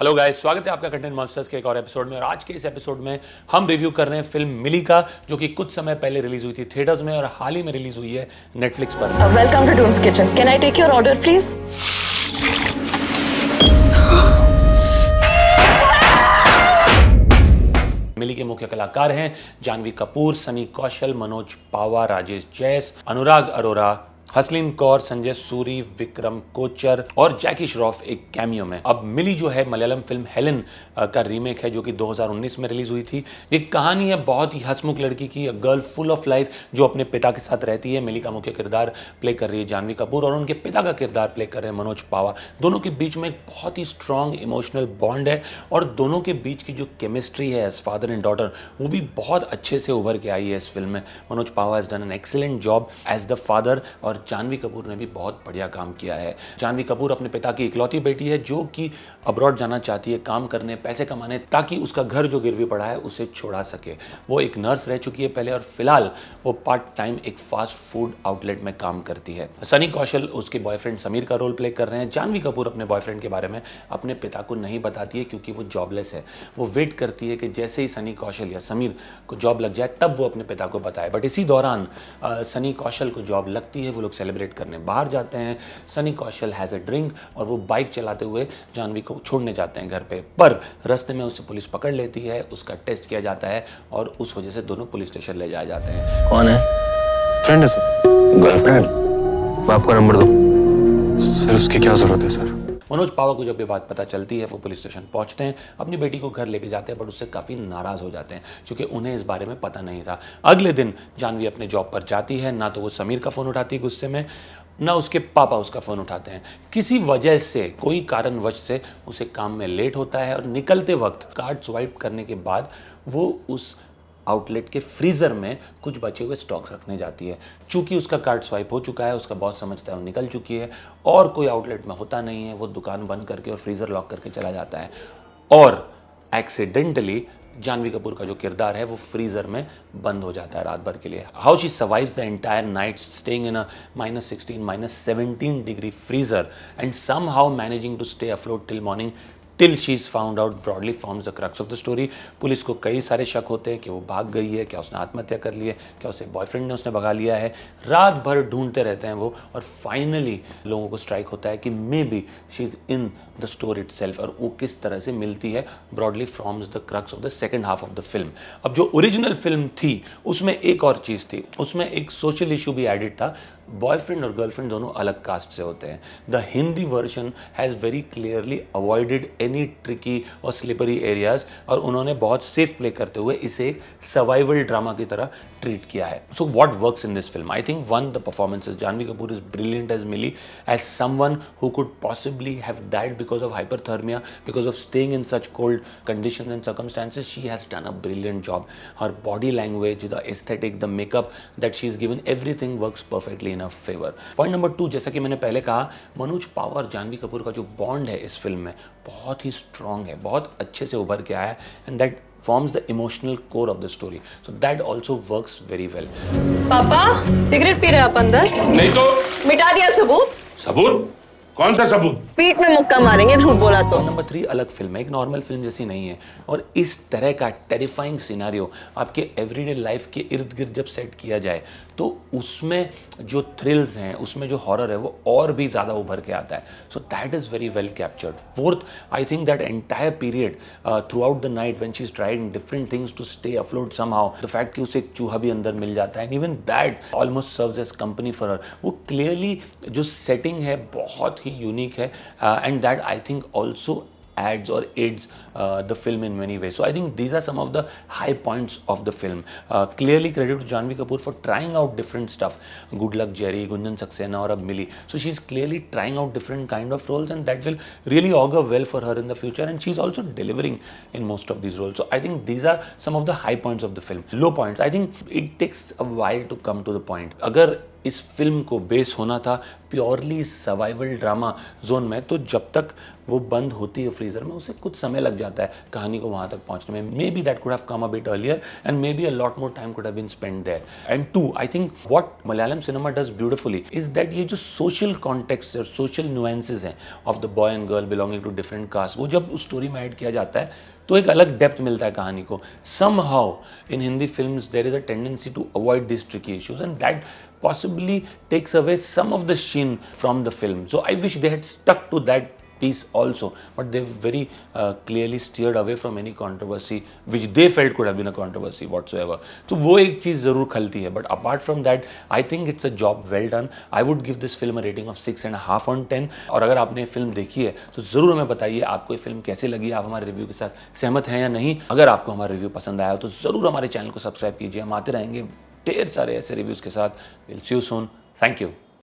Hello guys, स्वागत है आपका कंटेंट मॉन्स्टर्स के एक और एपिसोड में। और आज के इस एपिसोड में हम रिव्यू कर रहे हैं फिल्म मिली का, जो कि कुछ समय पहले रिलीज हुई थी थिएटर्स में और हाल ही में रिलीज हुई है नेटफ्लिक्स पर। Welcome to Doom's kitchen. Can I take your order please? Mili के मुख्य कलाकार हैं जानवी कपूर, सनी कौशल, मनोज पावा, राजेश जैस, अनुराग अरोरा, हसलीन कौर, संजय सूरी, विक्रम कोचर और जैकी श्रॉफ एक कैमियो में। अब मिली जो है मलयालम फिल्म हेलेन का रीमेक है, जो कि 2019 में रिलीज हुई थी। एक कहानी है बहुत ही हंसमुख लड़की की, गर्ल फुल ऑफ लाइफ, जो अपने पिता के साथ रहती है। मिली का मुख्य किरदार प्ले कर रही है जानवी कपूर और उनके पिता का किरदार प्ले कर रहे हैं मनोज पावा। दोनों के बीच में एक बहुत ही स्ट्रॉन्ग इमोशनल बॉन्ड है और दोनों के बीच की जो केमिस्ट्री है एज फादर एंड डॉटर, वो भी बहुत अच्छे से उभर के आई है इस फिल्म में। Manoj Pahwa has done an excellent job as the father और जानवी कपूर ने भी बहुत बढ़िया काम किया है। जानवी कपूर अपने पिता की इकलौती बेटी है, जो कि अब्रॉड जाना चाहती है काम करने, पैसे कमाने, ताकि उसका घर जो गिरवी पड़ा है उसे छोड़ा सके। वो एक नर्स रह चुकी है पहले और फिलहाल वो पार्ट टाइम एक फास्ट फूड आउटलेट में काम करती है। सनी कौशल उसके बॉयफ्रेंड समीर का रोल प्ले कर रहे हैं। जानवी कपूर अपने बॉयफ्रेंड के बारे में अपने पिता को नहीं बताती है, क्योंकि वो जॉबलेस है। वो वेट करती है कि जैसे ही सनी कौशल या समीर को जॉब लग जाए तब वो अपने पिता को बताए। बट इसी दौरान सनी कौशल को जॉब लगती है, वो लोग सेलिब्रेट करने बाहर जाते हैं। सनी कौशल हैज़ अ ड्रिंक और वो बाइक चलाते हुए जानवी को छोड़ने जाते हैं घर पे, पर रास्ते में उसे पुलिस पकड़ लेती है, उसका टेस्ट किया जाता है और उस वजह से दोनों पुलिस स्टेशन ले जाए जाते हैं। कौन है? फ्रेंड है सर। गर्लफ्रेंड? आपका नंबर दो। सर उसकी क्या जरूरत है सर? मनोज पावा को जब ये बात पता चलती है, वो पुलिस स्टेशन पहुंचते हैं, अपनी बेटी को घर लेके जाते हैं, बट उससे काफ़ी नाराज़ हो जाते हैं क्योंकि उन्हें इस बारे में पता नहीं था। अगले दिन जानवी अपने जॉब पर जाती है, ना तो वो समीर का फ़ोन उठाती है गुस्से में, ना उसके पापा उसका फ़ोन उठाते हैं। किसी वजह से, कोई कारणवश से उसे काम में लेट होता है और निकलते वक्त कार्ड स्वाइप करने के बाद वो उस आउटलेट के फ्रीज़र में कुछ बचे हुए स्टॉक्स रखने जाती है। चूंकि उसका कार्ड स्वाइप हो चुका है, उसका बॉस समझता है वो निकल चुकी है और कोई आउटलेट में होता नहीं है, वो दुकान बंद करके और फ्रीज़र लॉक करके चला जाता है और एक्सीडेंटली जानवी कपूर का जो किरदार है वो फ्रीज़र में बंद हो जाता है रात भर के लिए। How she survives the entire night staying in a -16, -17 degree freezer and somehow managing to stay afloat till morning till she is found out broadly forms the crux of the story. Police को कई सारे शक होते हैं कि वो भाग गई है, क्या उसने आत्महत्या कर ली है, क्या उसे बॉयफ्रेंड ने उसने भगा लिया है। रात भर ढूंढते रहते हैं वो और फाइनली लोगों को स्ट्राइक होता है कि may be she is in the story itself, और वो किस तरह से मिलती है broadly forms the crux of the second half of the film. अब जो ओरिजिनल फिल्म थी उसमें एक और चीज़ थी, उसमें एक सोशल इशू भी एडिड था। बॉयफ्रेंड और गर्लफ्रेंड दोनों अलग कास्ट से होते हैं। The Hindi version has very clearly avoided any tricky और स्लिपरी एरियाज और उन्होंने बहुत सेफ प्ले करते हुए इसे एक सर्वाइवल ड्रामा की तरह ट्रीट किया है। So what works in this film? I think one, the performances. Janhvi Kapoor is brilliant as Mili, as someone who could possibly have died because of hyperthermia, because of staying in such cold conditions and circumstances. She has done a brilliant job. Her body language, the aesthetic, the makeup that she is given, everything works perfectly in a favour. Point number 2, जैसा कि मैंने पहले कहा, मनोज पावा और जानवी कपूर का जो bond है इस फिल्म में बहुत ही स्ट्रॉन्ग है, बहुत अच्छे से उभर के आया है, and that forms the emotional core of the story. So that also works very well. पापा, सिगरेट पी रहे आप अंदर? नहीं तो मिटा दिया सबूत? सबूत? कौन सा सबूत? पीठ में मुक्का मारेंगे झूठ बोला तो। नंबर 3 अलग फिल्म है, एक नॉर्मल फिल्म जैसी नहीं है और इस तरह का टेरिफाइंग सिनारियो आपके एवरीडे लाइफ के इर्द गिर्द जब सेट किया जाए तो उसमें जो थ्रिल्स हैं, उसमें जो हॉरर है वो और भी ज़्यादा उभर के आता है। So that is very well captured. Fourth, I think that entire period throughout the night when she is trying different things to stay afloat somehow, the fact कि उसे एक चूहा भी अंदर मिल जाता है, and even that almost serves as company for her. वो क्लियरली जो सेटिंग है बहुत ही यूनिक है, and that I think also adds or aids the film in many ways. So I think these are some of the high points of the film. Clearly credit to Janvi Kapoor for trying out different stuff. Good Luck Jerry, Gunjan Saxena और अब मिली. So she's clearly trying out different kind of roles and that will really augur well for her in the future, and she's also delivering in most of these roles. So I think these are some of the high points of the film. Low points, I think it takes a while to come to the point. अगर इस film को base होना था purely survival drama zone में, तो जब तक वो बंद होती है फ्रीजर में उसे कुछ समय लग जाता है कहानी को वहाँ तक पहुँचने में. Maybe that could have come a bit earlier and maybe a lot more time could have been spent there. And two, I think what Malayalam cinema does beautifully is that ये जो social context और social nuances हैं of the boy and girl belonging to different caste, वो जब उस story में add किया जाता है तो एक अलग डेप्थ मिलता है कहानी को. Somehow in Hindi films there is a tendency to avoid these tricky issues and that possibly takes away some of the sheen from the film. So I wish they had stuck to that piece also, but they very clearly steered away from any controversy which they felt could have been a controversy whatsoever. तो वो एक चीज़ ज़रूर खलती है, but apart from that I think it's a job well done. I would give this film a rating of 6.5 on 10. और अगर आपने film देखी है तो ज़रूर हमें बताइए आपको ये फिल्म कैसी लगी, आप हमारे रिव्यू के साथ सहमत हैं या नहीं. अगर आपको हमारा रिव्यू पसंद आया तो ज़रूर हमारे चैनल को सब्सक्राइब कीजिए. हम आते रहेंगे ढेर सारे ऐसे रिव्यूज़ के साथ. We'll see you soon. Thank you.